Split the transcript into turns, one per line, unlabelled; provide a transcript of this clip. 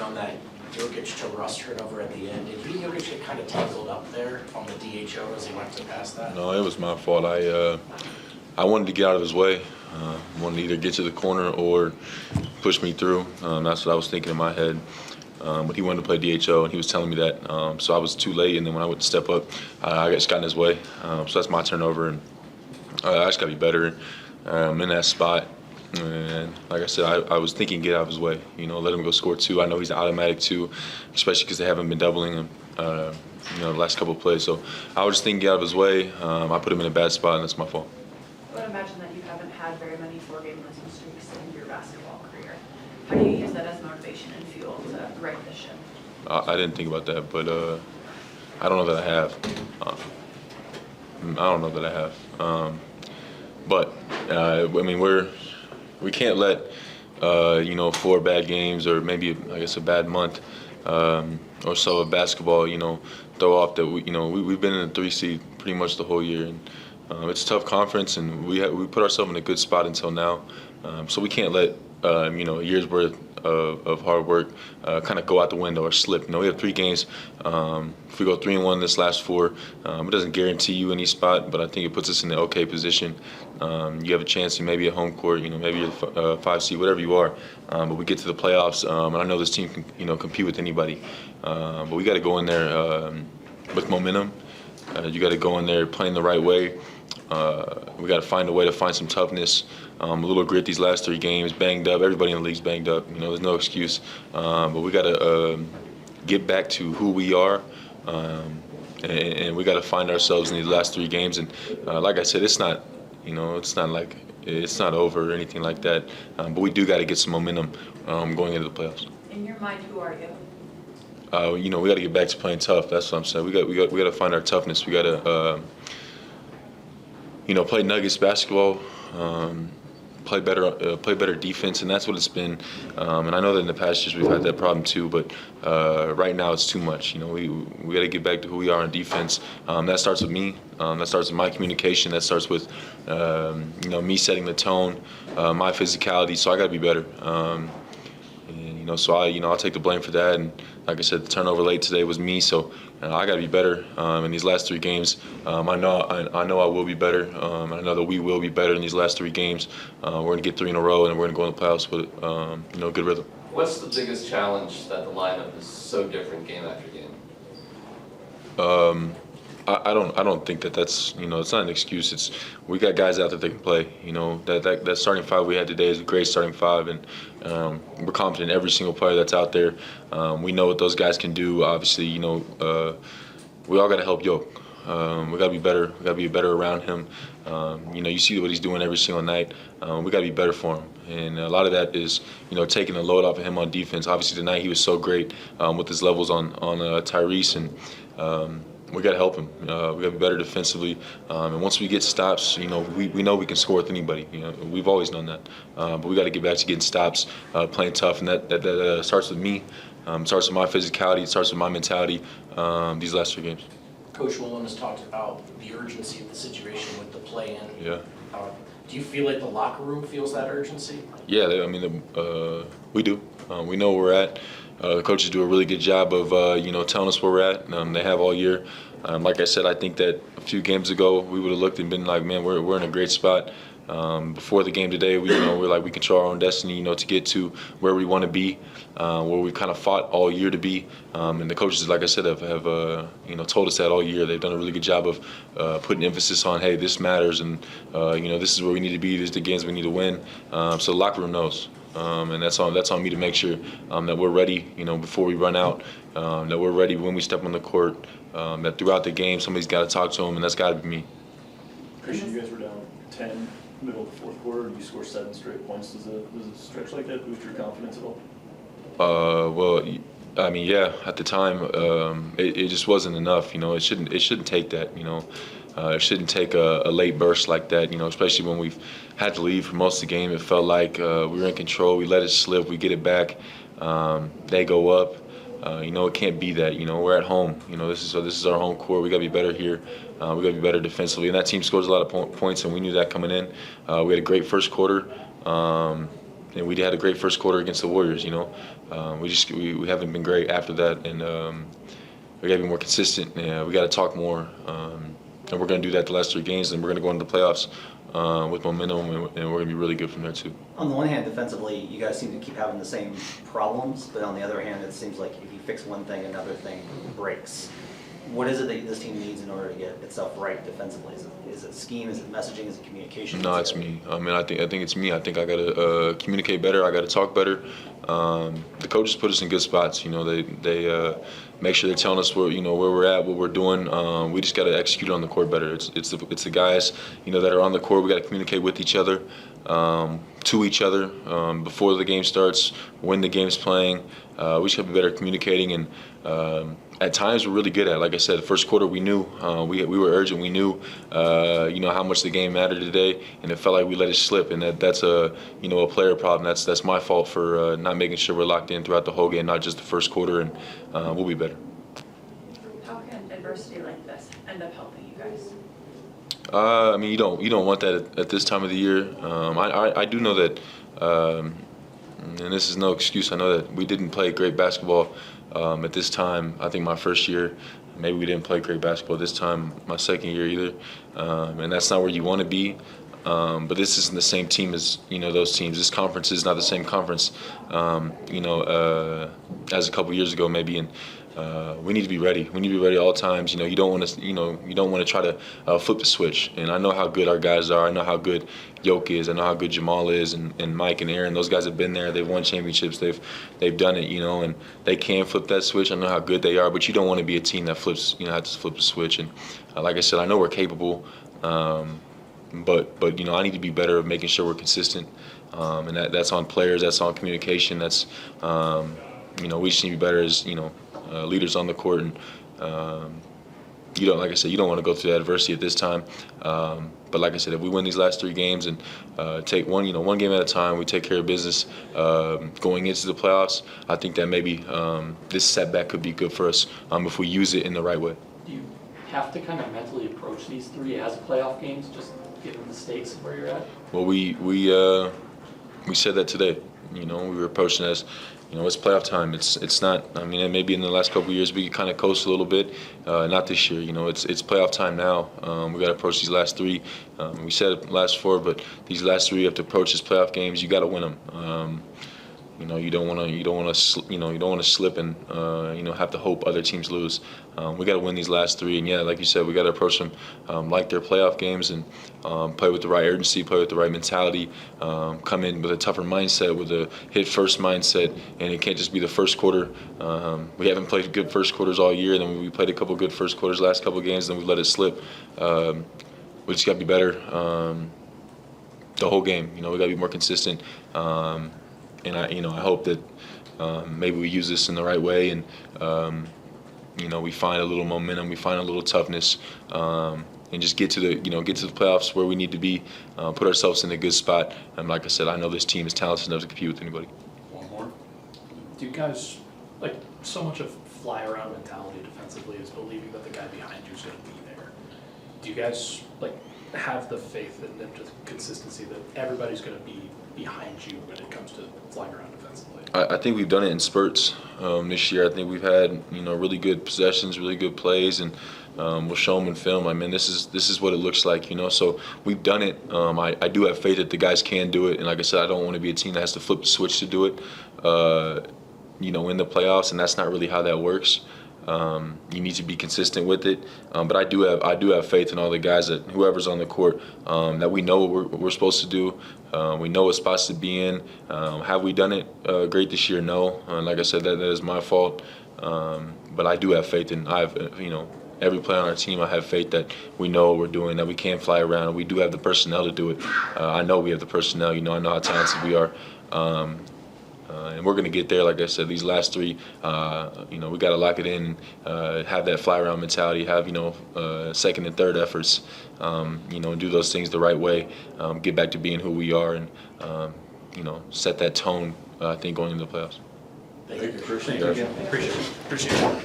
on that Jokic to Russ turnover at the end. Did you and Jokic get kind of tangled up there on the DHO as he went to pass that?
No, it was my fault. I wanted to get out of his way. Wanted to either get to the corner or push me through. That's what I was thinking in my head. But he wanted to play DHO, and he was telling me that. So I was too late, and then when I went to step up, I just got in his way. So that's my turnover, and I just got to be better in that spot. And like I said, I was thinking get out of his way. Let him go score two. I know he's an automatic two, especially because they haven't been doubling him, the last couple of plays. So I was just thinking get out of his way. I put him in a bad spot, and that's my fault.
I would imagine that you haven't had very many 4-game losing streaks in your basketball career. How do you use that as motivation and fuel to right this ship?
I didn't think about that, but I don't know that I have. I don't know that I have. But I mean, we can't let 4 bad games or maybe I guess a bad month or so of basketball throw off that we've been in the 3 seed pretty much the whole year, and it's a tough conference, and we put ourselves in a good spot until now, so we can't let a year's worth of hard work kind of go out the window or slip. We have 3 games. If we go 3-1 this last 4, it doesn't guarantee you any spot, but I think it puts us in the okay position. You have a chance to maybe a home court, maybe you're 5 seed, whatever you are. But we get to the playoffs, and I know this team can compete with anybody. But we got to go in there with momentum. You got to go in there playing the right way. We got to find a way to find some toughness, a little grit these last 3 games, banged up. Everybody in the league's banged up. There's no excuse. But we got to get back to who we are, and we got to find ourselves in these last 3 games. And like I said, it's not over or anything like that. But we do got to get some momentum going into the playoffs.
In your mind, who are you?
We got to get back to playing tough. That's what I'm saying. We got to find our toughness. We got to play Nuggets basketball, play better defense, and that's what it's been. And I know that in the past years we've had that problem too, but right now it's too much. We got to get back to who we are on defense. That starts with me. That starts with my communication. That starts with me setting the tone, my physicality. So I got to be better. So I'll take the blame for that. And like I said, the turnover late today was me. So I got to be better in these last 3 games. I know I will be better. I know that we will be better in these last 3 games. We're going to get 3 in a row, and we're going to go in the playoffs with good rhythm.
What's the biggest challenge that the lineup is so different game after game?
I don't think that's it's not an excuse. We got guys out there that can play. That starting 5 we had today is a great starting 5, and we're confident in every single player that's out there. We know what those guys can do. Obviously, we all got to help Yoke. We got to be better. We got to be better around him. You see what he's doing every single night. We got to be better for him, and a lot of that is taking the load off of him on defense. Obviously tonight he was so great with his levels on Tyrese, and we got to help him. We got to be better defensively, and once we get stops, we know we can score with anybody. We've always done that, but we got to get back to getting stops, playing tough, and that starts with me. Starts with my physicality. It starts with my mentality. These last 3 games.
Coach Woolen has talked about the urgency of the situation with the play-in.
Yeah.
Do you feel like the locker room feels that urgency?
Yeah, we do. We know where we're at. The coaches do a really good job of telling us where we're at. They have all year. Like I said, I think that a few games ago we would have looked and been like, man, we're in a great spot. Before the game today, we're like we control our own destiny, to get to where we want to be, where we kind of fought all year to be. And the coaches, like I said, have told us that all year. They've done a really good job of putting emphasis on, hey, this matters, and this is where we need to be. These are the games we need to win. So the locker room knows. And that's on me to make sure that we're ready, before we run out, that we're ready when we step on the court, that throughout the game somebody's got to talk to them, and that's got to be me.
Christian, you guys were down 10 middle of the 4th quarter. You score 7 straight points. Does a stretch like that boost your confidence at all?
Well, I mean, yeah. At the time, it just wasn't enough. It shouldn't take that. It shouldn't take a late burst like that. Especially when we've had to lead for most of the game. It felt like we were in control. We let it slip. We get it back. They go up. It can't be that. We're at home. This is our home court. We got to be better here. We got to be better defensively. And that team scores a lot of points, and we knew that coming in. We had a great first quarter. and we had a great first quarter against the Warriors. We haven't been great after that, and we got to be more consistent. Yeah, we got to talk more, and we're going to do that the last 3 games, and we're going to go into the playoffs with momentum, and we're going to be really good from there too.
On the one hand, defensively, you guys seem to keep having the same problems, but on the other hand, it seems like if you fix one thing, another thing breaks. What is it that this team needs in order to get itself right defensively? Is it scheme? Is it messaging? Is it communication?
No, it's me. I mean, I think it's me. I think I gotta communicate better. I gotta talk better. The coaches put us in good spots. They make sure they're telling us where we're at, what we're doing. We just gotta execute on the court better. It's the guys that are on the court. We gotta communicate with each other, to each other before the game starts, when the game's playing. We just gotta be better at communicating, and at times we're really good at it. Like I said, the first quarter we knew we were urgent. We knew how much the game mattered today, and it felt like we let it slip. And that's a player problem. That's my fault for not making sure we're locked in throughout the whole game, not just the first quarter. And we'll be better.
How can adversity like this end up helping you guys?
I mean, you don't want that at this time of the year. I do know that, and this is no excuse. I know that we didn't play great basketball at this time. I think my first year, maybe we didn't play great basketball this time. My second year either, and that's not where you want to be. But this isn't the same team as those teams. This conference is not the same conference, as a couple years ago maybe. And we need to be ready. We need to be ready at all times. You don't want to try to flip the switch. And I know how good our guys are. I know how good Jokic is. I know how good Jamal is, and Mike and Aaron. Those guys have been there. They've won championships. They've done it. And they can flip that switch. I know how good they are. But you don't want to be a team that flips. Has to flip the switch. And like I said, I know we're capable. But I need to be better at making sure we're consistent. And that's on players. That's on communication. That's we just need to be better as leaders on the court, and like I said, you don't want to go through that adversity at this time. But like I said, if we win these last 3 games and take one game at a time, we take care of business going into the playoffs. I think that maybe this setback could be good for us if we use it in the right way.
Do you have to kind of mentally approach these 3 as playoff games, just given the stakes of where you're at?
Well, we said that today. We were approaching as it's playoff time. It's not. I mean, maybe in the last couple of years we kind of coast a little bit. Not this year. It's playoff time now. We got to approach these last 3. We said last 4, but these last 3 you have to approach as playoff games. You got to win them. You don't want to slip and have to hope other teams lose. We got to win these last 3, and like you said, we got to approach them like they're playoff games and play with the right urgency, play with the right mentality, come in with a tougher mindset, with a hit first mindset, and it can't just be the first quarter. We haven't played good first quarters all year, and then we played a couple good first quarters last couple games, then we let it slip. We just got to be better the whole game. We got to be more consistent. And I hope that maybe we use this in the right way, and we find a little momentum, we find a little toughness, and just get to the playoffs where we need to be, put ourselves in a good spot. And like I said, I know this team is talented enough to compete with anybody.
One more. Do you guys, so much of fly around mentality defensively is believing that the guy behind you is going to be there. Do you guys have the faith and just consistency that everybody's going to be behind you when it comes to flying around defensively?
I think we've done it in spurts this year. I think we've had really good possessions, really good plays, and we'll show them in film. I mean, this is what it looks like. So we've done it. I do have faith that the guys can do it, and like I said, I don't want to be a team that has to flip the switch to do it. In the playoffs, and that's not really how that works. You need to be consistent with it, but I do have faith in all the guys, that whoever's on the court, that we know what we're supposed to do. We know what spots to be in. Have we done it great this year? No. Like I said, that is my fault. But I do have faith, and I have every player on our team. I have faith that we know what we're doing, that we can fly around, and we do have the personnel to do it. I know we have the personnel. I know how talented we are. And we're going to get there. Like I said, these last 3, we got to lock it in, have that fly around mentality, have, second and third efforts, and do those things the right way, get back to being who we are, and, set that tone, I think, going into the playoffs.
Thank you. Appreciate it.